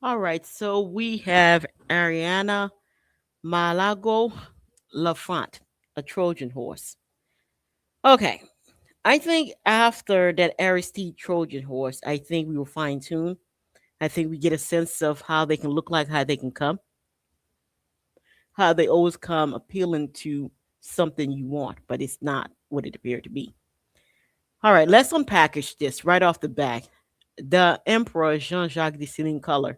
All right, so we have Ariana Milagro Lafond, a Trojan horse. Okay, I think after that Aristide Trojan horse, I think we will fine tune. I think we get a sense of how they can look like, how they can come, how they always come appealing to something you want, but it's not what it appeared to be. All right, let's unpackage this right off the bat. The Emperor Jean Jacques Dessalines color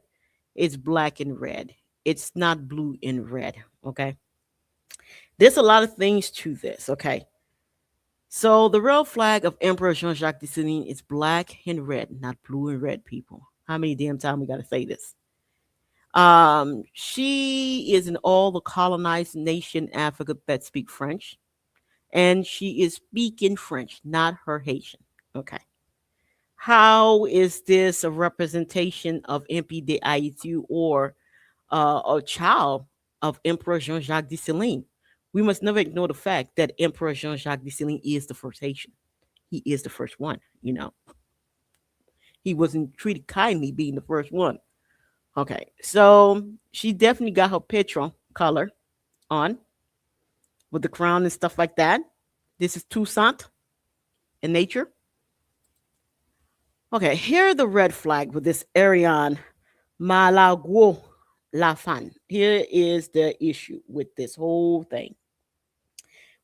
is black and red. It's not blue and red. Okay. There's a lot of things to this. Okay. So the real flag of Emperor Jean Jacques Dessalines is black and red, not blue and red, people. How many damn time we gotta say this? She is in all the colonized nation Africa that speak French, and she is speaking French, not her Haitian. Okay. How is this a representation of MPDIET or a child of Emperor Jean Jacques Dessalines? We must never ignore the fact that Emperor Jean Jacques Dessalines is the first Haitian. He is the first one, you know. He wasn't treated kindly being the first one. Okay, so she definitely got her picture color on with the crown and stuff like that. This is Toussaint in nature. Okay, here are the red flag with this Ariane Malagwo Lafan. Here is the issue with this whole thing.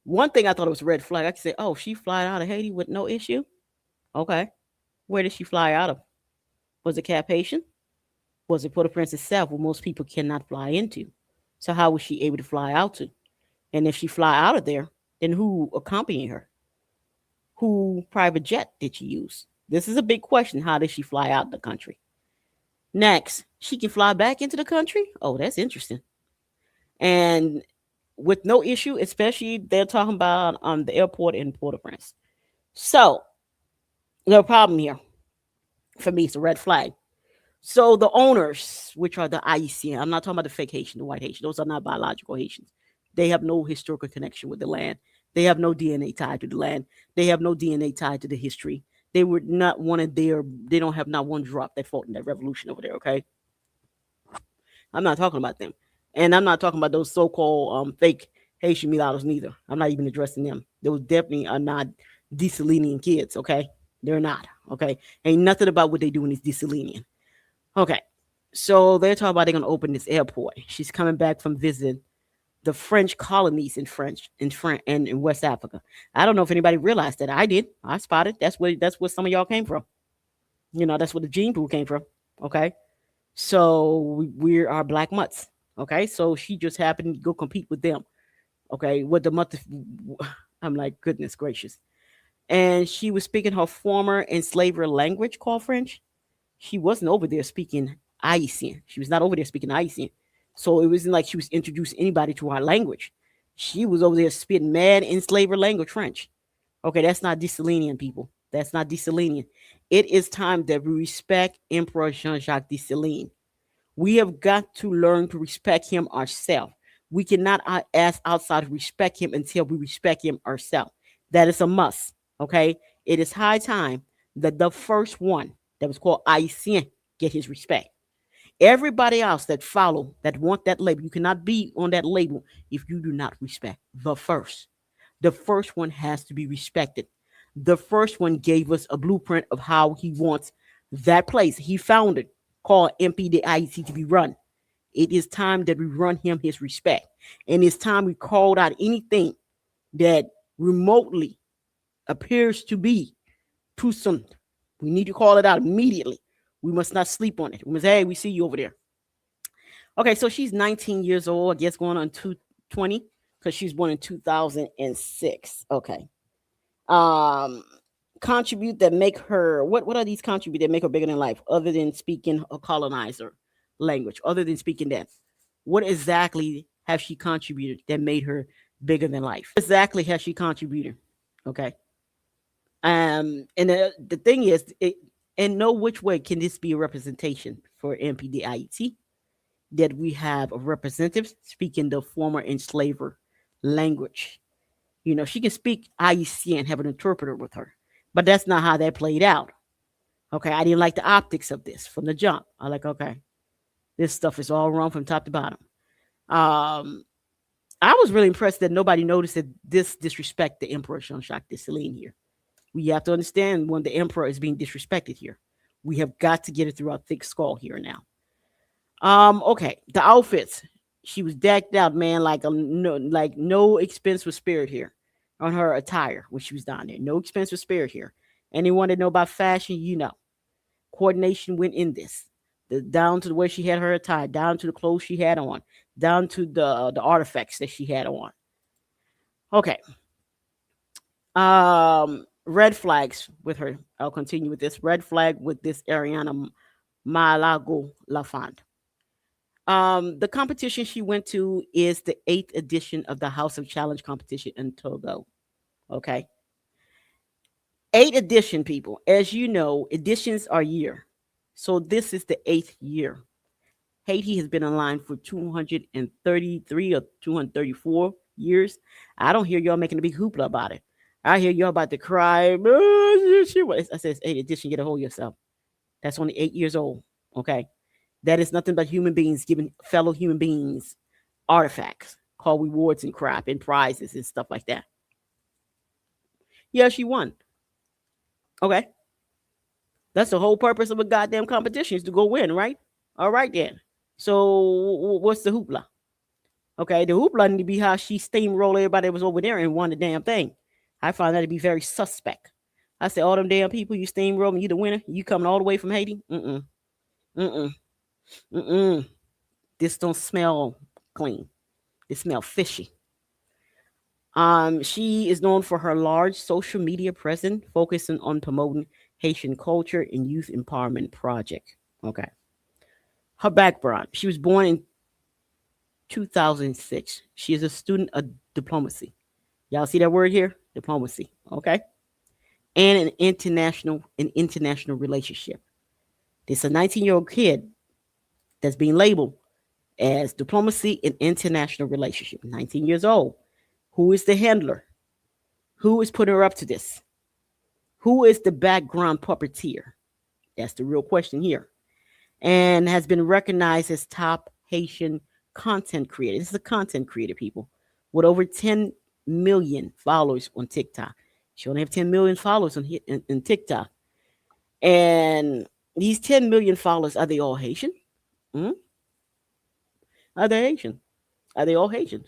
One thing I thought it was a red flag. I could say, oh, she fly out of Haiti with no issue. Okay. Where did she fly out of? Was it Cap Haitian? Was it Port-au-Prince itself, where most people cannot fly into? So how was she able to fly out to? And if she fly out of there, then who accompanied her? Who private jet did she use? This is a big question. How did she fly out the country? Next, she can fly back into the country. Oh, that's interesting. And with no issue, especially they're talking about the airport in Port-au-Prince. So the problem here for me is a red flag. So the owners, which are the IEC, I'm not talking about the fake Haitian, the white Haitian. Those are not biological Haitians. They have no historical connection with the land. They have no DNA tied to the land. They have no DNA tied to the history. They were not one of their. They don't have not one drop that fought in that revolution over there. Okay, I'm not talking about them, and I'm not talking about those so-called fake Haitian mulattoes neither. I'm not even addressing them. Those definitely are not Desalinian kids. Okay, they're not. Okay, ain't nothing about what they doing is Desalinian. Okay, so they're talking about they're gonna open this airport. She's coming back from visiting the French colonies in in West Africa. I don't know if anybody realized that. I did. I spotted. That's where some of y'all came from. You know, that's where the gene pool came from. Okay, so we are black mutts. Okay, so she just happened to go compete with them. Okay, with the month. I'm like, goodness gracious. And she was speaking her former enslaver language called French. She wasn't over there speaking Haitian. She was not over there speaking Haitian. So it wasn't like she was introducing anybody to our language. She was over there spitting mad enslaver language French. Okay, that's not Dessalinian, people. That's not Dessalinian. It is time that we respect Emperor Jean Jacques Dessalines. We have got to learn to respect him ourselves. We cannot ask outside to respect him until we respect him ourselves. That is a must. Okay, it is high time that the first one that was called Haitien get his respect. Everybody else that follow that want that label, you cannot be on that label if you do not respect the first. The first one has to be respected. The first one gave us a blueprint of how he wants that place he founded called MPDIET to be run. It is time that we run him his respect. And it's time we called out anything that remotely appears to be too soon. We need to call it out immediately. We must not sleep on it. We must, hey, we see you over there. Okay, so she's 19 years old, I guess going on 220 because she's born in 2006. Okay. Um, contribute that make her, what are these contribute that make her bigger than life other than speaking a colonizer language, other than speaking that? What exactly have she contributed that made her bigger than life? Exactly has she contributed? Okay. And the thing is, in no which way can this be a representation for MPDIET that we have a representative speaking the former enslaver language. You know, she can speak IEC and have an interpreter with her, but that's not how that played out. Okay, I didn't like the optics of this from the jump. I like, okay, This stuff is all wrong from top to bottom. Um, I was really impressed that nobody noticed that this disrespect the emperor Shonshak de Celine here. We have to understand when the emperor is being disrespected here. We have got to get it through our thick skull here now. Okay, the outfits. She was decked out, man, like no expense was spared here on her attire when she was down there. No expense was spared here. Anyone that know about fashion, you know, coordination went in this. Down to the way she had her attire, down to the clothes she had on, down to the artifacts that she had on. Okay. Red flags with her. I'll continue with this red flag with this Ariana Milagro Lafond. The competition she went to is the eighth edition of the House of Challenge competition in Togo. Okay. Eight edition, people. As you know, editions are year. So this is the eighth year. Haiti has been online for 233 or 234 years. I don't hear y'all making a big hoopla about it. I hear y'all about to cry. I said, eighth edition, get a hold of yourself. That's only 8 years old. Okay. That is nothing but human beings giving fellow human beings artifacts called rewards and crap and prizes and stuff like that. Yeah, she won. Okay. That's the whole purpose of a goddamn competition is to go win, right? All right then. So what's the hoopla? Okay, the hoopla need to be how she steamrolled everybody that was over there and won the damn thing. I find that to be very suspect. I said, all them damn people you steamrolling, you the winner, you coming all the way from Haiti? Mm-mm. Mm-mm. Mm-mm. This don't smell clean. This smell fishy. She is known for her large social media presence, focusing on promoting Haitian culture and youth empowerment project. Okay. Her background. She was born in 2006. She is a student of diplomacy. Y'all see that word here? Diplomacy. Okay. And an international relationship. This is a 19-year-old kid that's being labeled as diplomacy and international relationship. 19 years old. Who is the handler? Who is putting her up to this? Who is the background puppeteer? That's the real question here. And has been recognized as top Haitian content creator. This is a content creator, people, with over 10 million followers on TikTok. She only have 10 million followers in TikTok. And these 10 million followers, are they all Haitian? Hmm? Are they Haitian? Are they all Haitian?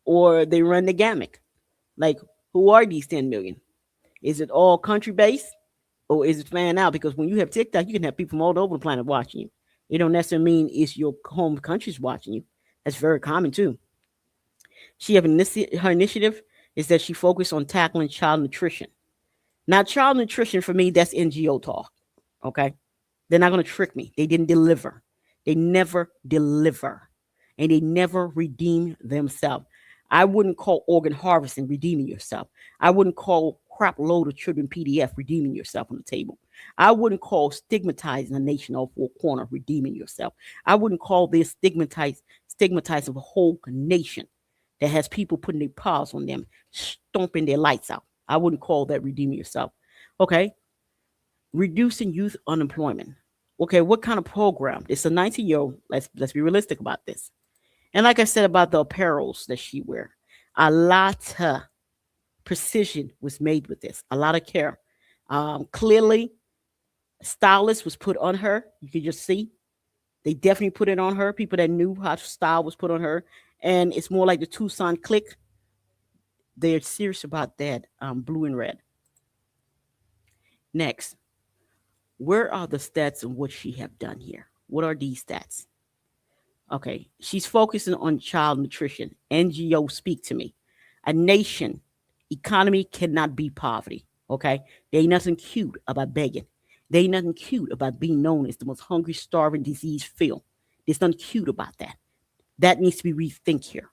Or they run the gamut? Like, who are these 10 million? Is it all country based? Or is it fan out? Because when you have TikTok, you can have people from all over the planet watching you. It don't necessarily mean it's your home country's watching you. That's very common too. She have her initiative is that she focused on tackling child nutrition. Now, child nutrition for me, that's NGO talk. Okay, they're not going to trick me. They didn't deliver. They never deliver, and they never redeem themselves. I wouldn't call organ harvesting redeeming yourself. I wouldn't call crap load of children PDF redeeming yourself on the table. I wouldn't call stigmatizing a nation off a corner redeeming yourself. I wouldn't call this stigmatizing a whole nation that has people putting their paws on them, stomping their lights out. I wouldn't call that redeeming yourself. Okay, reducing youth unemployment. Okay, what kind of program? It's a 19-year-old. Let's be realistic about this. And like I said about the apparels that she wear, a lot of precision was made with this. A lot of care. Clearly, stylist was put on her. You could just see they definitely put it on her. People that knew how style was put on her, and it's more like the Tucson click. They're serious about that. Blue and red. Next, where are the stats of what she have done here? What are these stats? Okay, she's focusing on child nutrition. NGO speak to me. A nation economy cannot be poverty. Okay, there ain't nothing cute about begging. There ain't nothing cute about being known as the most hungry, starving, disease filled. There's nothing cute about that. That needs to be rethink here.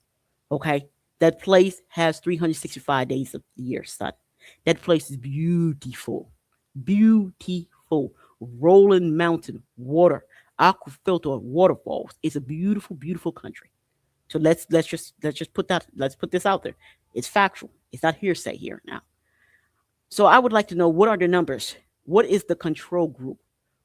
Okay, that place has 365 days of the year, son. That place is beautiful, beautiful. Rolling mountain, water, aqua filter, waterfalls. It's a beautiful, beautiful country. So let's just put this out there. It's factual. It's not hearsay here now. So I would like to know, what are the numbers? What is the control group?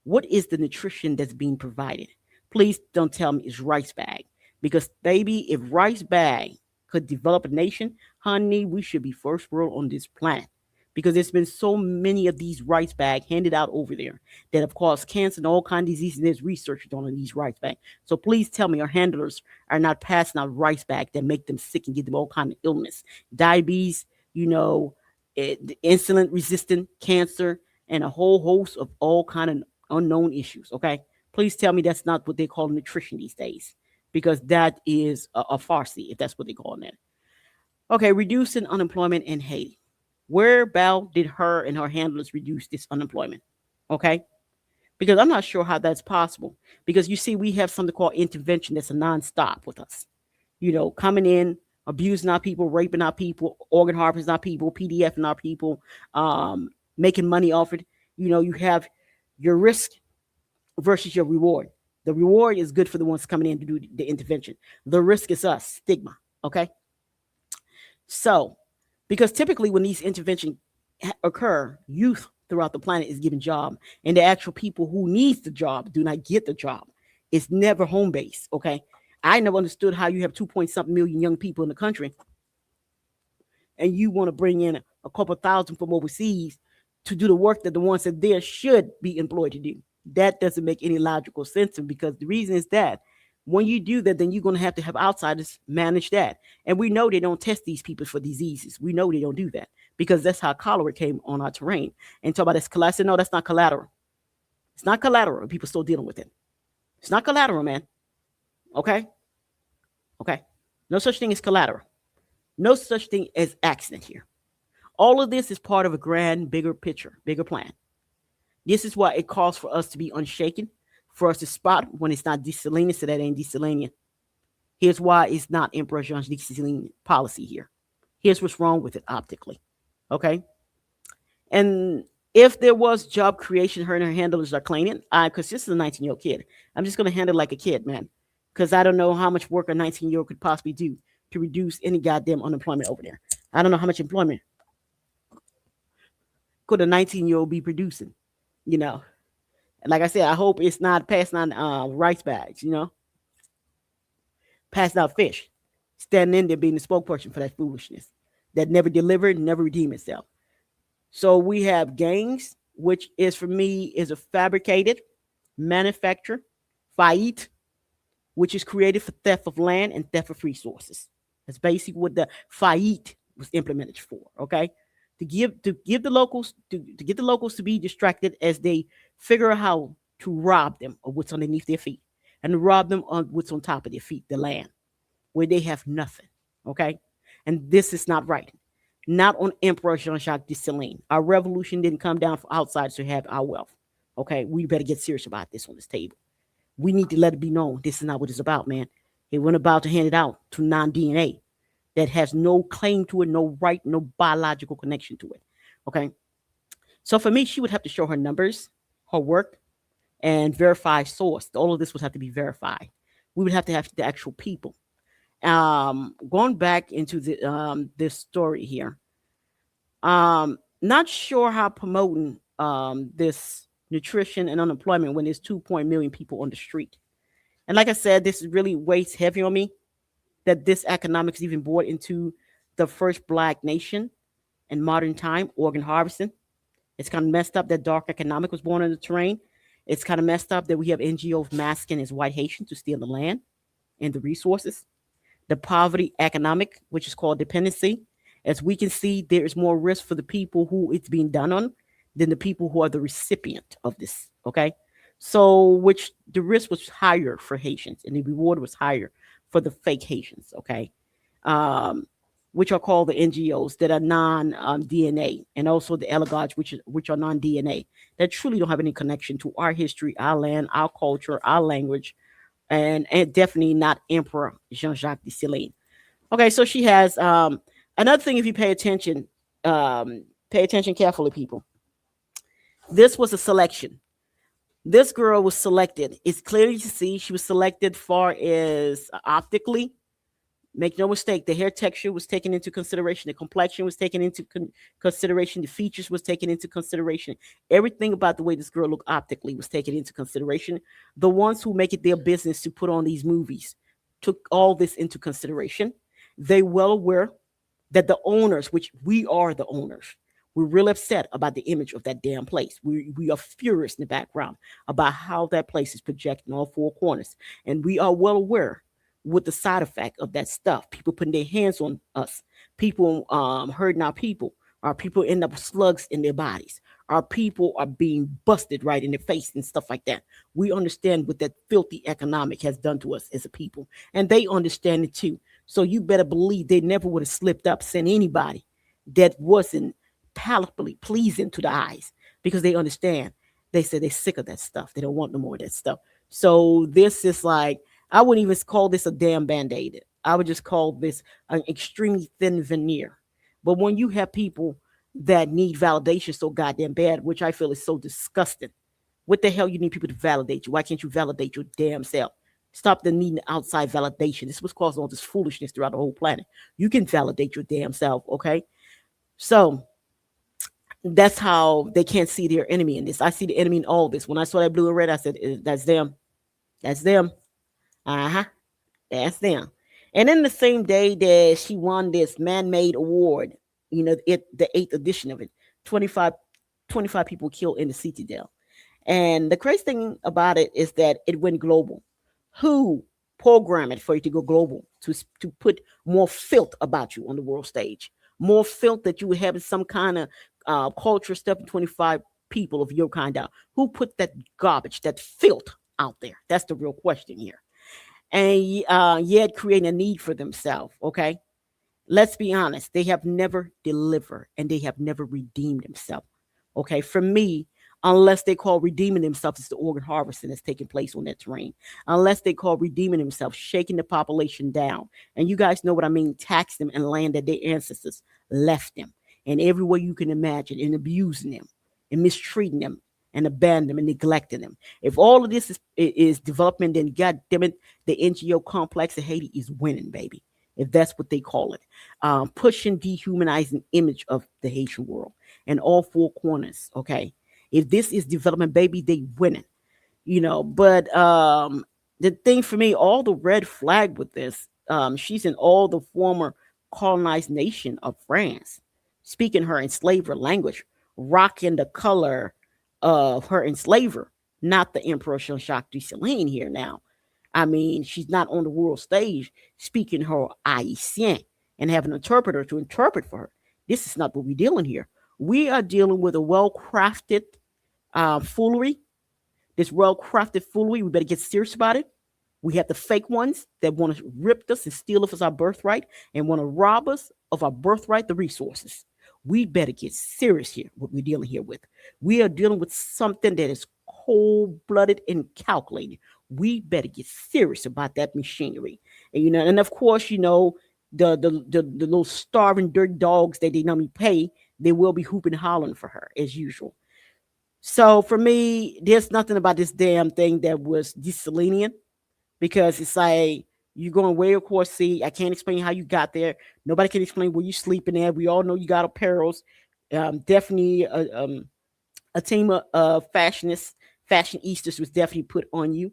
What is the nutrition that's being provided? Please don't tell me it's rice bag. Because baby, if rice bag could develop a nation, honey, we should be first world on this planet. Because there's been so many of these rice bags handed out over there that have caused cancer and all kinds of diseases. There's research done on these rice bags. So please tell me our handlers are not passing out rice bags that make them sick and give them all kind of illness, diabetes, you know, insulin resistant cancer, and a whole host of all kind of unknown issues. Okay, please tell me that's not what they call nutrition these days, because that is a farce if that's what they call it. Okay, reducing unemployment in Haiti. Where about did her and her handlers reduce this unemployment? Okay, because I'm not sure how that's possible. Because you see, we have something called intervention that's a nonstop with us. You know, coming in, abusing our people, raping our people, organ harvesting our people, PDFing our people, making money off it. You know, you have your risk versus your reward. The reward is good for the ones coming in to do the intervention. The risk is us, stigma. Okay. So, because typically when these interventions occur, youth throughout the planet is given job, and the actual people who needs the job do not get the job. It's never home based. Okay. I never understood how you have 2 point something million young people in the country and you want to bring in a couple thousand from overseas to do the work that the ones that there should be employed to do. That doesn't make any logical sense, because the reason is that when you do that, then you're going to have outsiders manage that. And we know they don't test these people for diseases. We know they don't do that, because that's how cholera came on our terrain. And talk about this collateral. No, that's not collateral. It's not collateral. People still dealing with it. It's not collateral, man. Okay? Okay? No such thing as collateral. No such thing as accident here. All of this is part of a grand, bigger picture, bigger plan. This is why it calls for us to be unshaken, for us to spot when it's not Dessalines, so that ain't Dessalines. Here's why it's not Emperor Jean Dessalines policy here. Here's what's wrong with it optically. Okay? And if there was job creation, her and her handlers are claiming, because this is a 19-year-old kid, I'm just going to handle it like a kid, man, because I don't know how much work a 19-year-old could possibly do to reduce any goddamn unemployment over there. I don't know how much employment could a 19-year-old be producing, you know. Like I said, I hope it's not passing on rice bags, you know, passing out fish, standing in there being the spokesperson for that foolishness that never delivered, never redeemed itself. So we have gangs, which is for me is a fabricated manufacture, fight, which is created for theft of land and theft of resources. That's basically what the fight was implemented for. Okay, to give the locals to get the locals to be distracted as they figure out how to rob them of what's underneath their feet, and to rob them on what's on top of their feet, the land, where they have nothing. Okay, and this is not right. Not on Emperor Jean-Jacques Dessalines. Our revolution didn't come down for outsiders to have our wealth. Okay, we better get serious about this on this table. We need to let it be known this is not what it's about, man. It wasn't about to hand it out to non-DNA that has no claim to it, no right, no biological connection to it. Okay. So for me, she would have to show her numbers, her work, and verify source. All of this would have to be verified. We would have to have the actual people. Going back into this story here. Not sure how promoting this nutrition and unemployment when there's 2 million people on the street. And like I said, this really weighs heavy on me that this economics even brought into the first black nation in modern time, organ harvesting. It's kind of messed up that dark economic was born in the terrain. It's kind of messed up that we have NGOs masking as white Haitians to steal the land and the resources. The poverty economic, which is called dependency. As we can see, there is more risk for the people who it's being done on than the people who are the recipient of this. Okay. So, which the risk was higher for Haitians and the reward was higher for the fake Haitians. Okay. Which are called the NGOs that are non DNA, and also the oligarchs, which are non DNA, that truly don't have any connection to our history, our land, our culture, our language, and definitely not Emperor Jean-Jacques Dessalines. Okay, so she has another thing. If you pay attention carefully, people. This was a selection. This girl was selected. It's clearly to see she was selected far as optically, Make no mistake, the hair texture was taken into consideration, the complexion was taken into consideration, the features was taken into consideration. Everything about the way this girl looked optically was taken into consideration. The ones who make it their business to put on these movies took all this into consideration. They well aware that the owners, which we are the owners, we're real upset about the image of that damn place. We are furious in the background about how that place is projecting all four corners. And we are well aware with the side effect of that stuff. People putting their hands on us, people hurting our people end up with slugs in their bodies. Our people are being busted right in the face and stuff like that. We understand what that filthy economic has done to us as a people. And they understand it too. So you better believe they never would have slipped up, sent anybody that wasn't palatably pleasing to the eyes because they understand. They said they're sick of that stuff. They don't want no more of that stuff. So this is like, I wouldn't even call this a damn band-aid. I would just call this an extremely thin veneer. But when you have people that need validation so goddamn bad, which I feel is so disgusting, what the hell you need people to validate you? Why can't you validate your damn self? Stop the needing outside validation. This was causing all this foolishness throughout the whole planet. You can validate your damn self, okay? So that's how they can't see their enemy in this. I see the enemy in all this. When I saw that blue and red, I said, that's them. That's them. Uh-huh. That's them. And then the same day that she won this man-made award, the eighth edition of it, 25, 25 people killed in the Citadel. And the crazy thing about it is that it went global. Who programmed it for you to go global, to put more filth about you on the world stage? More filth that you would have some kind of culture stuff in 25 people of your kind out. Who put that garbage, that filth out there? That's the real question here. And yet creating a need for themselves, okay? Let's be honest, they have never delivered and they have never redeemed themselves. Okay, for me, unless they call redeeming themselves, it's the organ harvesting that's taking place on that terrain. Unless they call redeeming themselves, shaking the population down. And you guys know what I mean, tax them and land that their ancestors left them. And every way you can imagine, and abusing them and mistreating them and abandoning them and neglecting them. If all of this is development, then God damn it, the NGO complex of Haiti is winning, baby. If that's what they call it, pushing dehumanizing image of the Haitian world and all four corners. Okay, if this is development, baby, they winning. But the thing for me, all the red flag with this, she's in all the former colonized nation of France, speaking her enslaver language, rocking the color of her enslaver, not the Emperor Jean-Jacques de Celine here now. I mean, she's not on the world stage speaking her Haitian and have an interpreter to interpret for her. This is not what we're dealing here. We are dealing with a well-crafted foolery. This well-crafted foolery, we better get serious about it. We have the fake ones that want to rip us and steal us our birthright and want to rob us of our birthright, the resources. We better get serious here, what we're dealing here with. We are dealing with something that is cold-blooded and calculated. We better get serious about that machinery. And of course, the little starving dirt dogs that they normally pay, they will be hooping and hollering for her as usual. So for me, there's nothing about this damn thing that was Desalinian, because it's like you're going way across sea. I can't explain how you got there. Nobody can explain where you sleeping at. We all know you got apparels. Definitely a team of fashionistas was definitely put on you.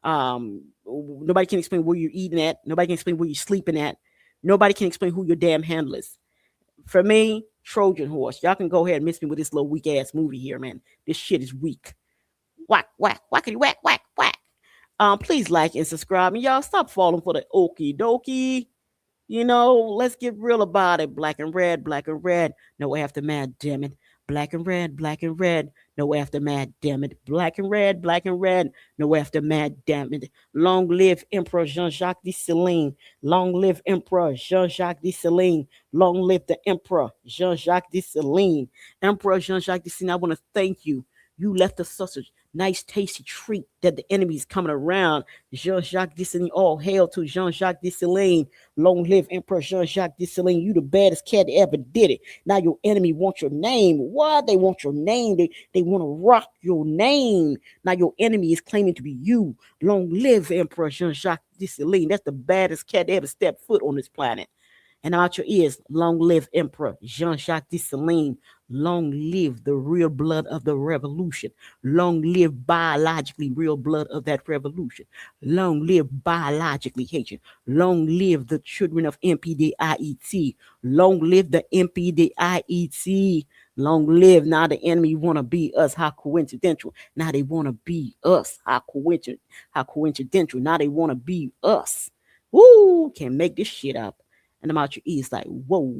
Nobody can explain where you're eating at. Nobody can explain where you're sleeping at. Nobody can explain who your damn handler is. For me, Trojan Horse. Y'all can go ahead and miss me with this little weak ass movie here, man. This shit is weak. Whack, whack, whackity, whack, whack, whack. Please like and subscribe. And y'all stop falling for the okie dokie. Let's get real about it. Black and red, black and red. No aftermath, damn it. Black and red, black and red. No aftermath, damn it. Black and red, black and red. No aftermath, damn it. Long live Emperor Jean-Jacques de Celine. Long live Emperor Jean-Jacques de Celine. Long live the Emperor Jean-Jacques de Celine. Emperor Jean-Jacques de Celine, I want to thank you. You left us such a nice tasty treat that the enemy is coming around. Jean-Jacques Dessalines, all hail to Jean-Jacques Dessalines. Long live Emperor Jean-Jacques Dessalines. You the baddest cat that ever did it. Now your enemy wants your name. Why they want your name? They want to rock your name. Now your enemy is claiming to be you. Long live Emperor Jean-Jacques Dessalines. That's the baddest cat that ever stepped foot on this planet. And out your ears, long live Emperor Jean-Jacques Dessalines. Long live the real blood of the revolution. Long live biologically real blood of that revolution. Long live biologically Haitian. Long live the children of MPDIET. Long live the MPDIET. Long live. Now the enemy want to be us. How coincidental. Now they want to be us. How coincidental. Now they want to be us. Woo! Can't make this shit up. And I'm out your ears like, whoa.